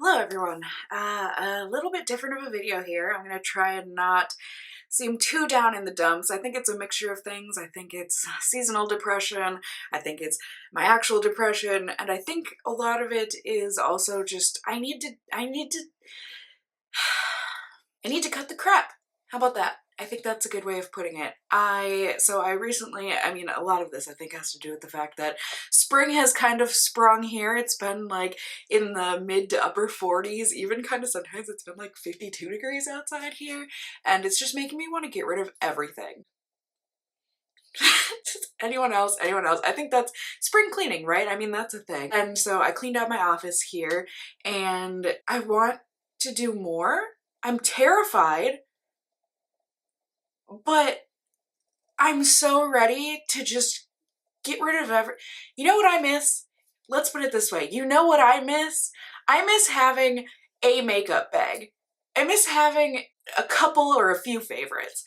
Hello everyone. A little bit different of a video here. I'm gonna try and not seem too down in the dumps. I think it's a mixture of things. I think it's seasonal depression. I think it's my actual depression, and I think a lot of it is also just I need to cut the crap. How about that? I think that's a good way of putting it. I recently, a lot of this I think has to do with the fact that spring has kind of sprung here. It's been like in the mid to upper 40s, even kind of sometimes it's been like 52 degrees outside here, and it's just making me want to get rid of everything. Anyone else? I think that's spring cleaning, right? I mean, that's a thing. And so I cleaned out my office here and I want to do more. I'm terrified, but I'm so ready to just get rid of you know what I miss? Let's put it this way. You know what I miss? I miss having a makeup bag. I miss having a couple or a few favorites.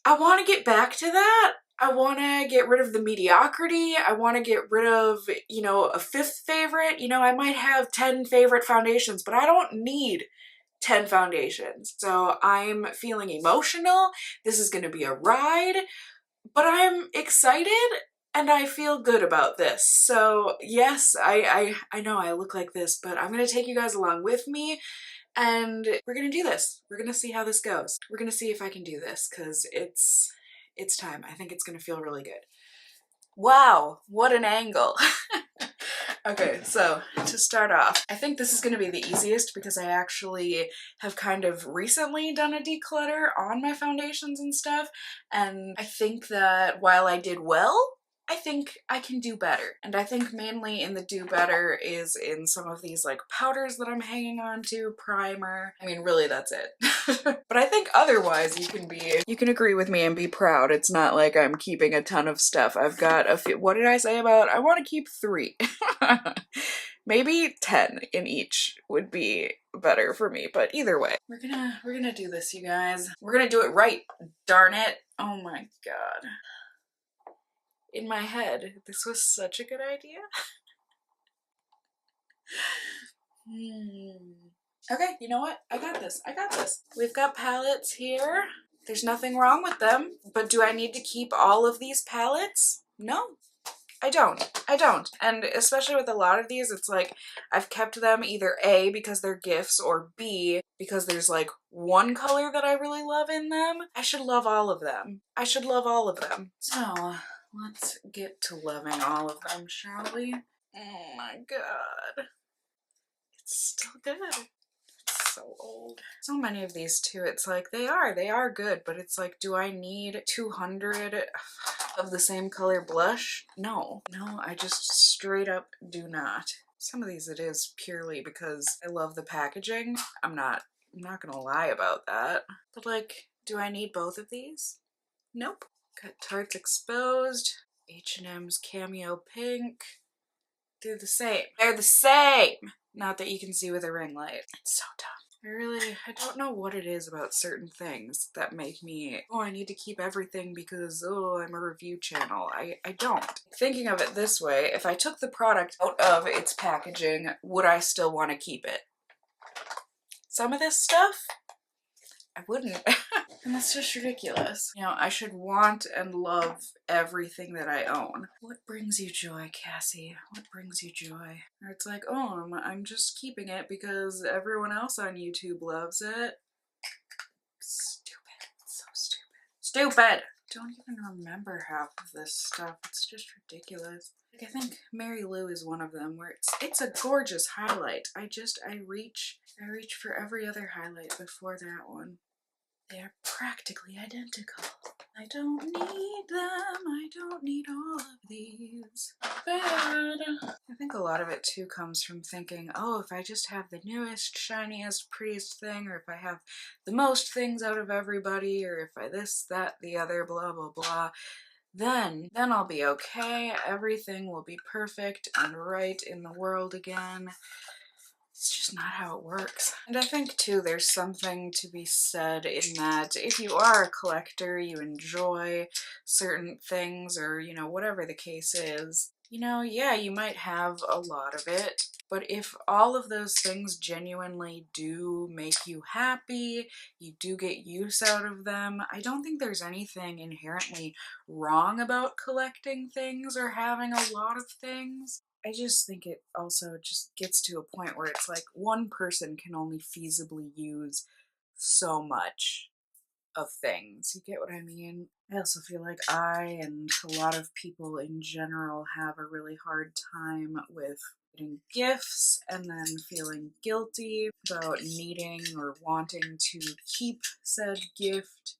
I want to get back to that. I want to get rid of the mediocrity. I want to get rid of, a fifth favorite. I might have 10 favorite foundations, but I don't need 10 foundations. So I'm feeling emotional. This is going to be a ride, but I'm excited and I feel good about this. So yes, I know I look like this, but I'm going to take you guys along with me and we're going to do this. We're going to see how this goes. We're going to see if I can do this because it's time. I think it's going to feel really good. Wow, what an angle. Okay, so to start off, I think this is going to be the easiest because I actually have kind of recently done a declutter on my foundations and stuff, and I think that while I did well, I think I can do better. And I think mainly in the do better is in some of these like powders that I'm hanging on to, primer. I mean, really that's it. But I think otherwise you can agree with me and be proud. It's not like I'm keeping a ton of stuff. I've got a few, what did I say about, I want to keep 3. Maybe 10 in each would be better for me, but either way. We're gonna do this, you guys. We're gonna do it right, darn it. Oh my god. In my head, this was such a good idea. Okay, you know what? I got this. We've got palettes here. There's nothing wrong with them, but do I need to keep all of these palettes? No, I don't. And especially with a lot of these, it's like I've kept them either A, because they're gifts, or B, because there's like one color that I really love in them. I should love all of them. So let's get to loving all of them, shall we? Oh my god. It's still good. It's so old. So many of these too, it's like they are good, but it's like, do I need 200 of the same color blush? No, I just straight up do not. Some of these it is purely because I love the packaging. I'm not gonna lie about that. But like, do I need both of these? Nope. Got Tarte's Exposed, H&M's Cameo Pink. They're the same. Not that you can see with a ring light. It's so dumb. I don't know what it is about certain things that make me, oh, I need to keep everything because, oh, I'm a review channel. I don't. Thinking of it this way, if I took the product out of its packaging, would I still want to keep it? Some of this stuff, I wouldn't. And that's just ridiculous. I should want and love everything that I own. What brings you joy, Cassie? What brings you joy? Or it's like, oh, I'm just keeping it because everyone else on YouTube loves it. Stupid. It's so stupid. Stupid! Don't even remember half of this stuff. It's just ridiculous. Like, I think Mary Lou is one of them where it's a gorgeous highlight. I reach for every other highlight before that one. They're practically identical. I don't need them. I don't need all of these. Bad. I think a lot of it too comes from thinking, oh, if I just have the newest, shiniest, prettiest thing, or if I have the most things out of everybody, or if I this, that, the other, blah, blah, blah, then I'll be okay. Everything will be perfect and right in the world again. It's just not how it works. And I think too there's something to be said in that if you are a collector, you enjoy certain things, or whatever the case is, you know, yeah, you might have a lot of it, but if all of those things genuinely do make you happy, you do get use out of them, I don't think there's anything inherently wrong about collecting things or having a lot of things. I just think it also just gets to a point where it's like one person can only feasibly use so much of things. You get what I mean? I also feel like I and a lot of people in general have a really hard time with getting gifts and then feeling guilty about needing or wanting to keep said gifts.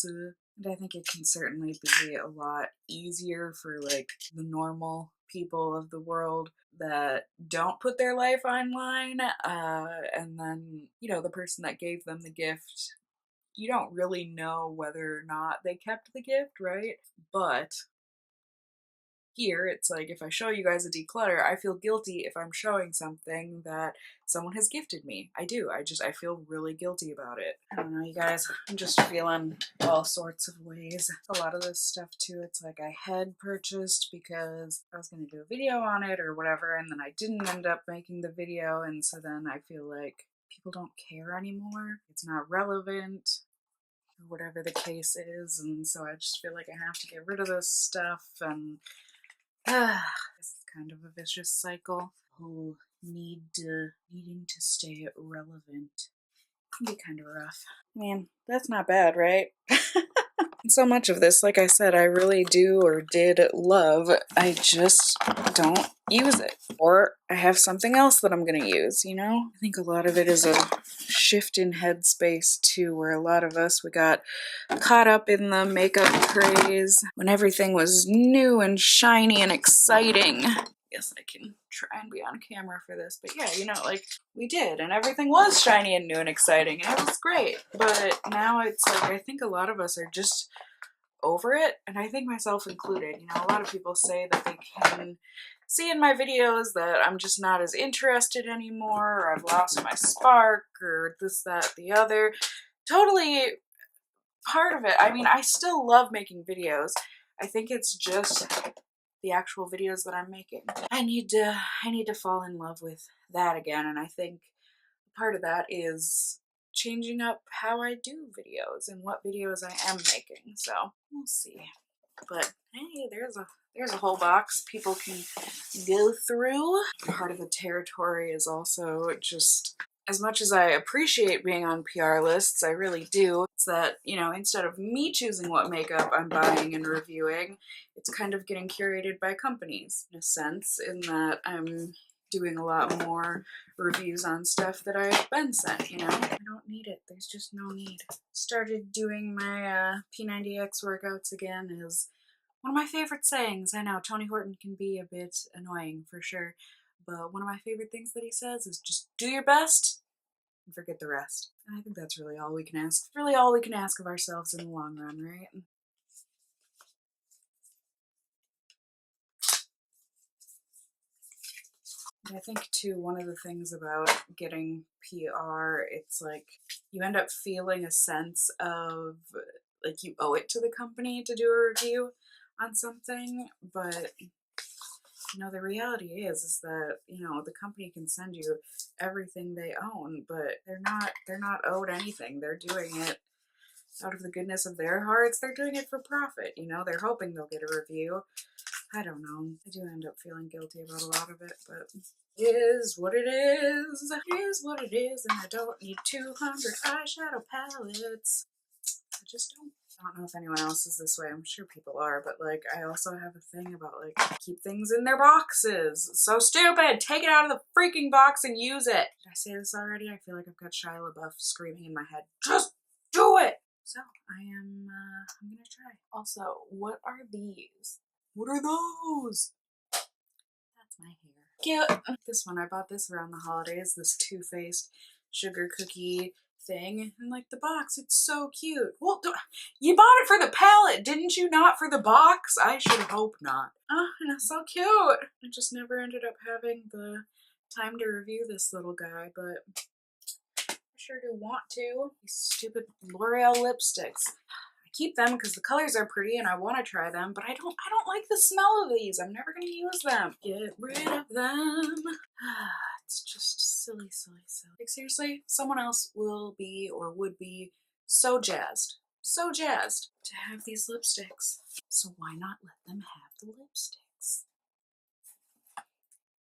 And I think it can certainly be a lot easier for like the normal people of the world that don't put their life online, and then, you know, the person that gave them the gift, you don't really know whether or not they kept the gift, right? But here, it's like if I show you guys a declutter, I feel guilty if I'm showing something that someone has gifted me. I do. I feel really guilty about it. I don't know, you guys. I'm just feeling all sorts of ways. A lot of this stuff too, it's like I had purchased because I was going to do a video on it or whatever, and then I didn't end up making the video, and so then I feel like people don't care anymore. It's not relevant, or whatever the case is, and so I just feel like I have to get rid of this stuff, and this is kind of a vicious cycle. Whole needing to stay relevant can be kind of rough. I mean, that's not bad, right? So much of this, like I said, I really do or did love. I just don't use it. Or I have something else that I'm going to use, you know? I think a lot of it is a shift in headspace too, where a lot of us, we got caught up in the makeup craze when everything was new and shiny and exciting. Yes, I can try and be on camera for this, but yeah, you know, like, we did, and everything was shiny and new and exciting, and it was great. But now it's like, I think a lot of us are just over it, and I think myself included. You know, a lot of people say that they can see in my videos that I'm just not as interested anymore, or I've lost my spark, or this, that, the other. Totally part of it. I mean, I still love making videos. I think it's just the actual videos that I'm making. I need to fall in love with that again, and I think part of that is changing up how I do videos and what videos I am making. So we'll see. But hey, there's a whole box people can go through. Part of the territory is also just, as much as I appreciate being on PR lists, I really do, it's that, you know, instead of me choosing what makeup I'm buying and reviewing, it's kind of getting curated by companies, in a sense, in that I'm doing a lot more reviews on stuff that I've been sent, you know? I don't need it. There's just no need. Started doing my P90X workouts again is one of my favorite sayings. I know Tony Horton can be a bit annoying for sure, but one of my favorite things that he says is just do your best and forget the rest. And I think that's really all we can ask. Really all we can ask of ourselves in the long run, right? I think too, one of the things about getting PR, it's like you end up feeling a sense of like you owe it to the company to do a review on something, but you know, the reality is that, you know, the company can send you everything they own, but they're not owed anything. They're doing it out of the goodness of their hearts. They're doing it for profit, you know, they're hoping they'll get a review. I don't know. I do end up feeling guilty about a lot of it, but it is what it is. It is what it is, and I don't need 200 eyeshadow palettes. I just don't. I don't know if anyone else is this way. I'm sure people are, but like I also have a thing about like keep things in their boxes. It's so stupid. Take it out of the freaking box and use it. Did I say this already? I feel like I've got Shia LaBeouf screaming in my head. Just do it. So I'm gonna try. Also, what are these? What are those? That's my hair. Cute. This one, I bought this around the holidays, this Too Faced sugar cookie thing. And like the box, it's so cute. Well, you bought it for the palette, didn't you? Not for the box? I should hope not. Oh, and it's so cute. I just never ended up having the time to review this little guy, but I sure do want to. These stupid L'Oreal lipsticks. I keep them because the colors are pretty and I want to try them, but I don't like the smell of these. I'm never going to use them. Get rid of them. It's just silly, silly, silly. Like seriously, someone else will be or would be so jazzed to have these lipsticks. So why not let them have the lipsticks?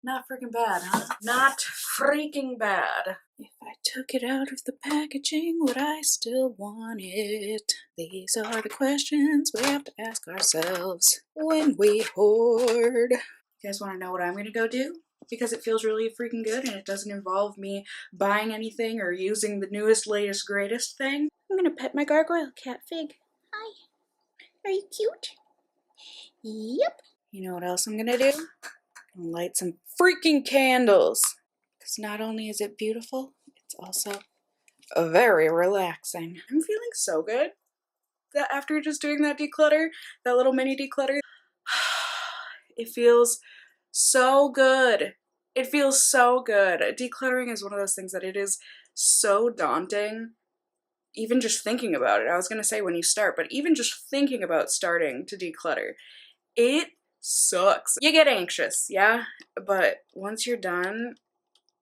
Not freaking bad, huh? Not freaking bad. If I took it out of the packaging, would I still want it? These are the questions we have to ask ourselves when we hoard. You guys want to know what I'm going to go do? Because it feels really freaking good and it doesn't involve me buying anything or using the newest, latest, greatest thing. I'm going to pet my gargoyle cat, Fig. Hi. Are you cute? Yep. You know what else I'm going to do? I'm gonna light some freaking candles. Because not only is it beautiful, it's also very relaxing. I'm feeling so good that after just doing that declutter, that little mini declutter, it feels so good. It feels so good. Decluttering is one of those things that it is so daunting. Even just thinking about it. I was gonna say when you start, but even just thinking about starting to declutter, it sucks. You get anxious, yeah? But once you're done,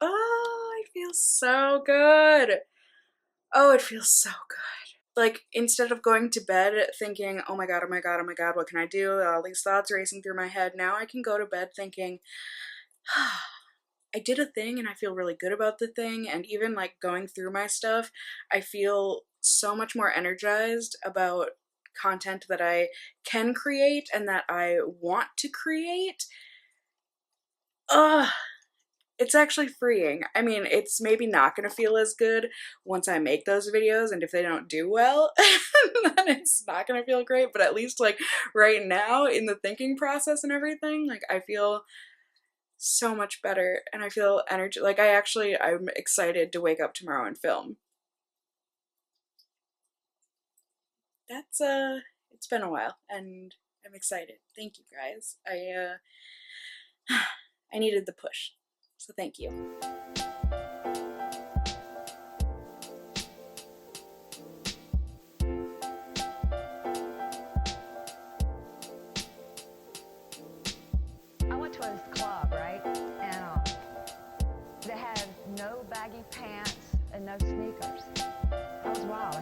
oh, it feels so good. Oh, it feels so good. Like, instead of going to bed thinking, oh my god, oh my god, oh my god, what can I do? All these thoughts racing through my head. Now I can go to bed thinking, I did a thing and I feel really good about the thing. And even like going through my stuff, I feel so much more energized about content that I can create and that I want to create. It's actually freeing. I mean, it's maybe not gonna feel as good once I make those videos, and if they don't do well, then it's not gonna feel great, but at least like right now in the thinking process and everything, like I feel so much better and I feel energy. Like I'm excited to wake up tomorrow and film. That's it's been a while and I'm excited. Thank you guys. I needed the push. So thank you. I went to a club, right? And they had no baggy pants and no sneakers. That was wild.